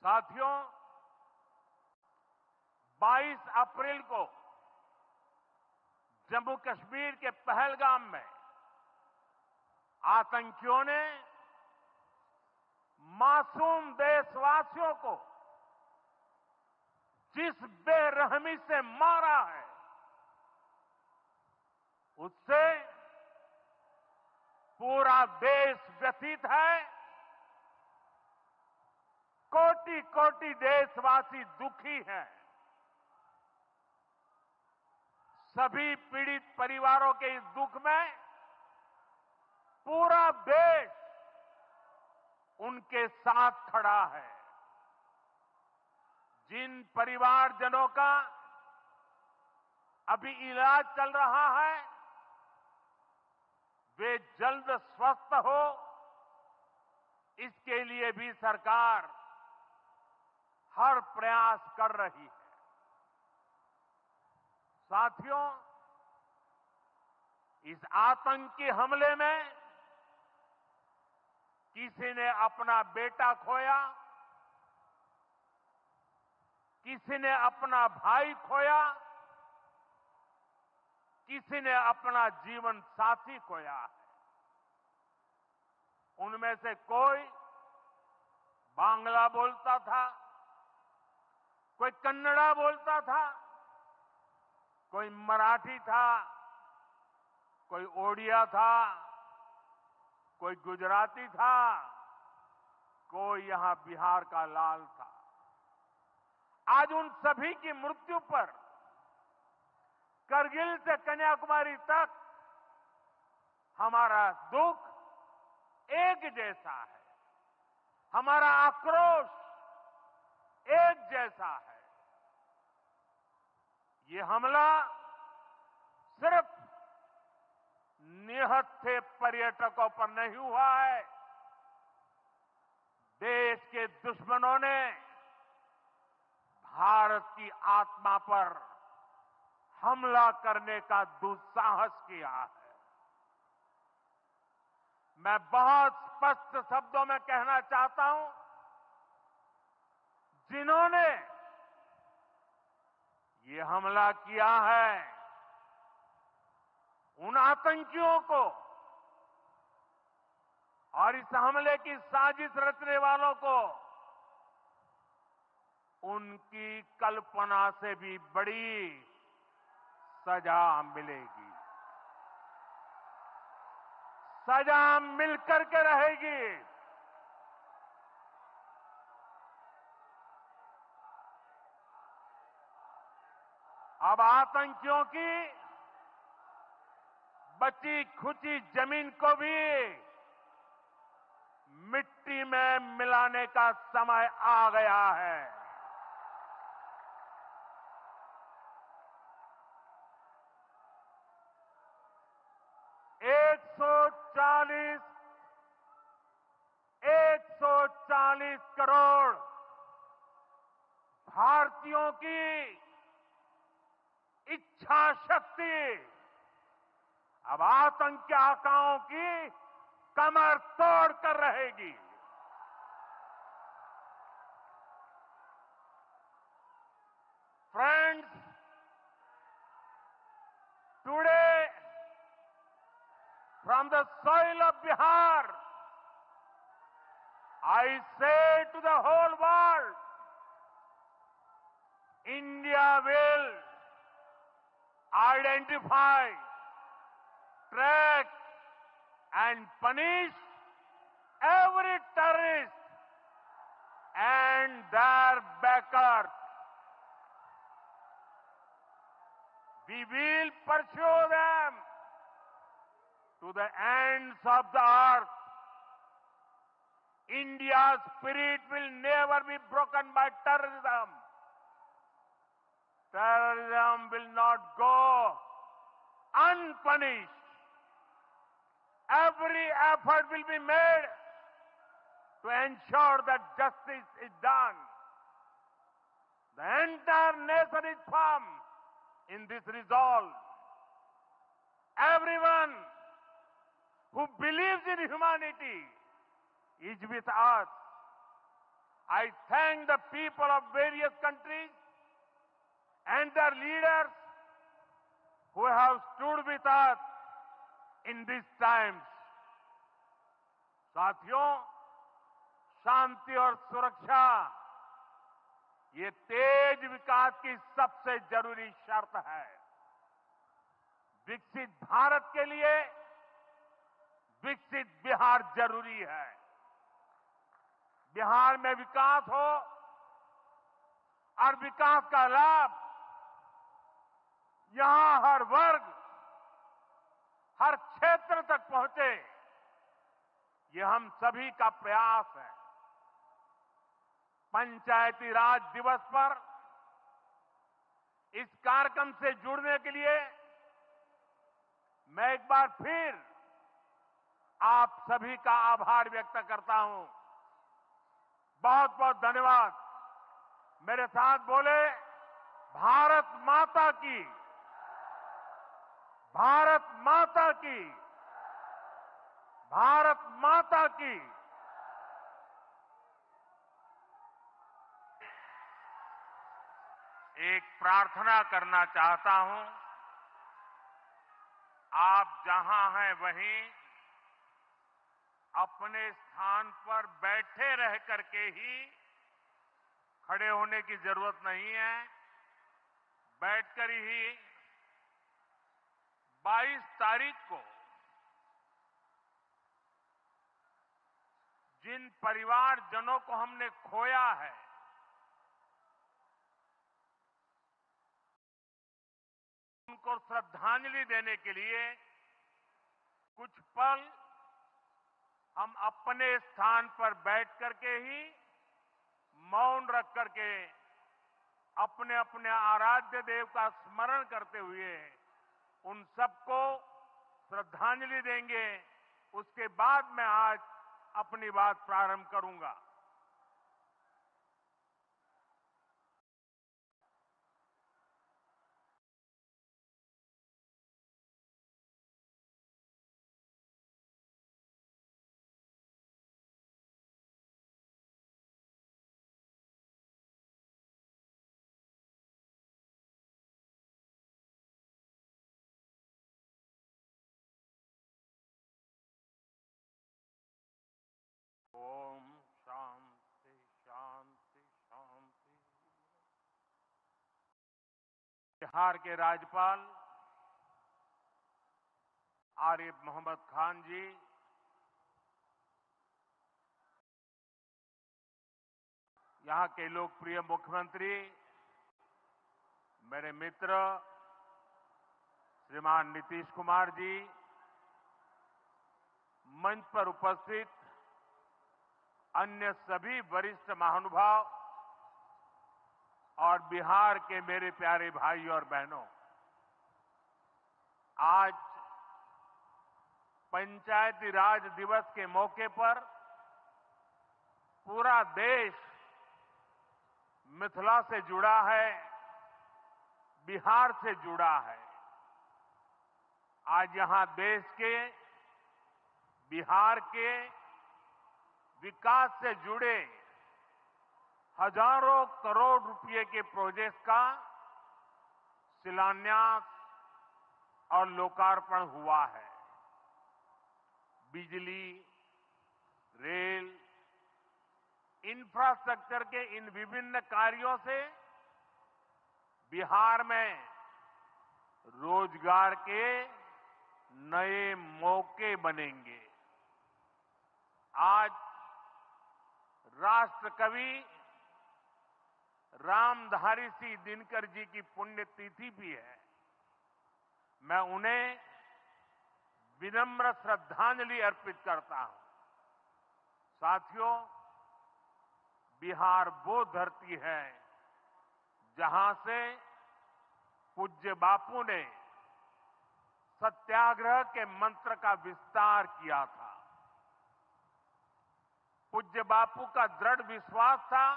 साथियों, 22 अप्रैल को जम्मू कश्मीर के पहलगाम में आतंकियों ने मासूम देशवासियों को जिस बेरहमी से मारा है, उससे पूरा देश व्यथित है। कोटि कोटि देशवासी दुखी हैं। सभी पीड़ित परिवारों के इस दुख में पूरा देश उनके साथ खड़ा है। जिन परिवारजनों का अभी इलाज चल रहा है, वे जल्द स्वस्थ हो, इसके लिए भी सरकार हर प्रयास कर रही है। साथियों, इस आतंकी हमले में किसी ने अपना बेटा खोया, किसी ने अपना भाई खोया, किसी ने अपना जीवन साथी खोया है। उनमें से कोई बांग्ला बोलता था, कोई कन्नड़ा बोलता था, कोई मराठी था, कोई ओडिया था, कोई गुजराती था, कोई यहां बिहार का लाल था। आज उन सभी की मृत्यु पर करगिल से कन्याकुमारी तक हमारा दुख एक जैसा है, हमारा आक्रोश एक जैसा है। ये हमला सिर्फ निहत्थे पर्यटकों पर नहीं हुआ है। देश के दुश्मनों ने भारत की आत्मा पर हमला करने का दुस्साहस किया है। मैं बहुत स्पष्ट शब्दों में कहना चाहता हूं, जिन्होंने ये हमला किया है, उन आतंकियों को और इस हमले की साजिश रचने वालों को उनकी कल्पना से भी बड़ी सजा मिलेगी। सजा मिलकर के रहेगी। अब आतंकियों की बची खुची जमीन को भी मिट्टी में मिलाने का समय आ गया है। $140 करोड़ भारतीयों की इच्छा शक्ति अब आतंकी आकाओं की कमर तोड़ कर रहेगी। Friends, today from the soil of Bihar, I say to the whole world, India will identify, track and punish every terrorist and their backers. We will pursue them to the ends of the earth. India's spirit will never be broken by terrorism. Terrorism will not go unpunished. Every effort will be made to ensure that justice is done. The entire nation is firm in this resolve. Everyone who believes in humanity is with us. I thank the people of various countries and their leaders who have stood with us in these times. साथियों, शांति और सुरक्षा ये तेज विकास की सबसे जरूरी शर्त है। विकसित भारत के लिए विकसित बिहार जरूरी है। बिहार में विकास हो और विकास का लाभ यहां हर वर्ग, हर क्षेत्र तक पहुंचे, ये हम सभी का प्रयास है। पंचायती राज दिवस पर इस कार्यक्रम से जुड़ने के लिए मैं एक बार फिर आप सभी का आभार व्यक्त करता हूं। बहुत बहुत धन्यवाद। मेरे साथ बोले, भारत माता की, भारत माता की, भारत माता की। एक प्रार्थना करना चाहता हूं। आप जहां हैं वहीं अपने स्थान पर बैठे रह करके ही, खड़े होने की जरूरत नहीं है, बैठकर ही 22 तारीख को जिन परिवारजनों को हमने खोया है, उनको श्रद्धांजलि देने के लिए कुछ पल हम अपने स्थान पर बैठ करके ही मौन रख करके अपने अपने आराध्य देव का स्मरण करते हुए उन सबको श्रद्धांजलि देंगे। उसके बाद मैं आज अपनी बात प्रारंभ करूंगा। ओम शांति शांति शांति। बिहार के राज्यपाल आरिफ मोहम्मद खान जी, यहां के लोकप्रिय मुख्यमंत्री मेरे मित्र श्रीमान नीतीश कुमार जी, मंच पर उपस्थित अन्य सभी वरिष्ठ महानुभाव और बिहार के मेरे प्यारे भाई और बहनों, आज पंचायती राज दिवस के मौके पर पूरा देश मिथिला से जुड़ा है, बिहार से जुड़ा है। आज यहां देश के, बिहार के विकास से जुड़े हजारों करोड़ रुपए के प्रोजेक्ट का शिलान्यास और लोकार्पण हुआ है। बिजली, रेल, इंफ्रास्ट्रक्चर के इन विभिन्न कार्यों से बिहार में रोजगार के नए मौके बनेंगे। आज राष्ट्र कवि रामधारी सिंह दिनकर जी की पुण्यतिथि भी है। मैं उन्हें विनम्र श्रद्धांजलि अर्पित करता हूं। साथियों, बिहार वो धरती है जहां से पूज्य बापू ने सत्याग्रह के मंत्र का विस्तार किया था। पूज्य बापू का दृढ़ विश्वास था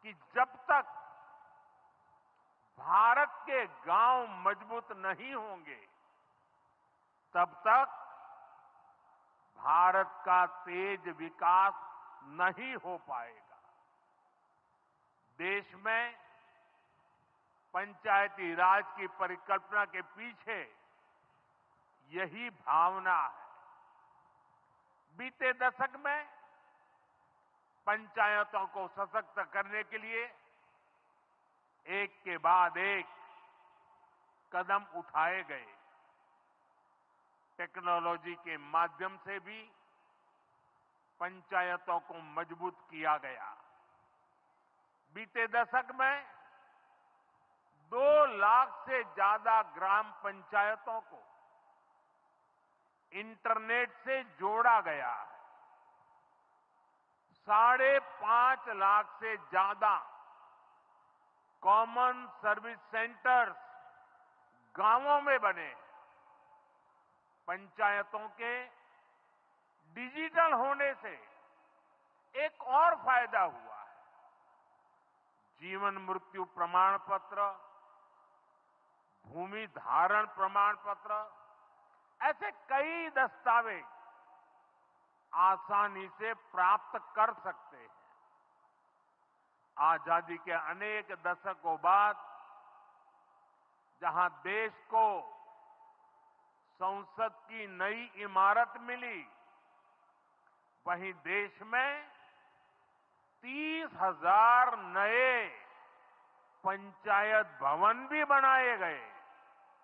कि जब तक भारत के गांव मजबूत नहीं होंगे, तब तक भारत का तेज विकास नहीं हो पाएगा। देश में पंचायती राज की परिकल्पना के पीछे यही भावना है। बीते दशक में पंचायतों को सशक्त करने के लिए एक के बाद एक कदम उठाए गए। टेक्नोलॉजी के माध्यम से भी पंचायतों को मजबूत किया गया। बीते दशक में 2 लाख से ज्यादा ग्राम पंचायतों को इंटरनेट से जोड़ा गया है। 5.5 लाख से ज्यादा कॉमन सर्विस सेंटर्स गांवों में बने हैं। पंचायतों के डिजिटल होने से एक और फायदा हुआ है। जीवन मृत्यु प्रमाण पत्र, भूमि धारण प्रमाण पत्र, ऐसे कई दस्तावेज आसानी से प्राप्त कर सकते हैं। आजादी के अनेक दशकों बाद जहां देश को संसद की नई इमारत मिली, वहीं देश में 30,000 नए पंचायत भवन भी बनाए गए।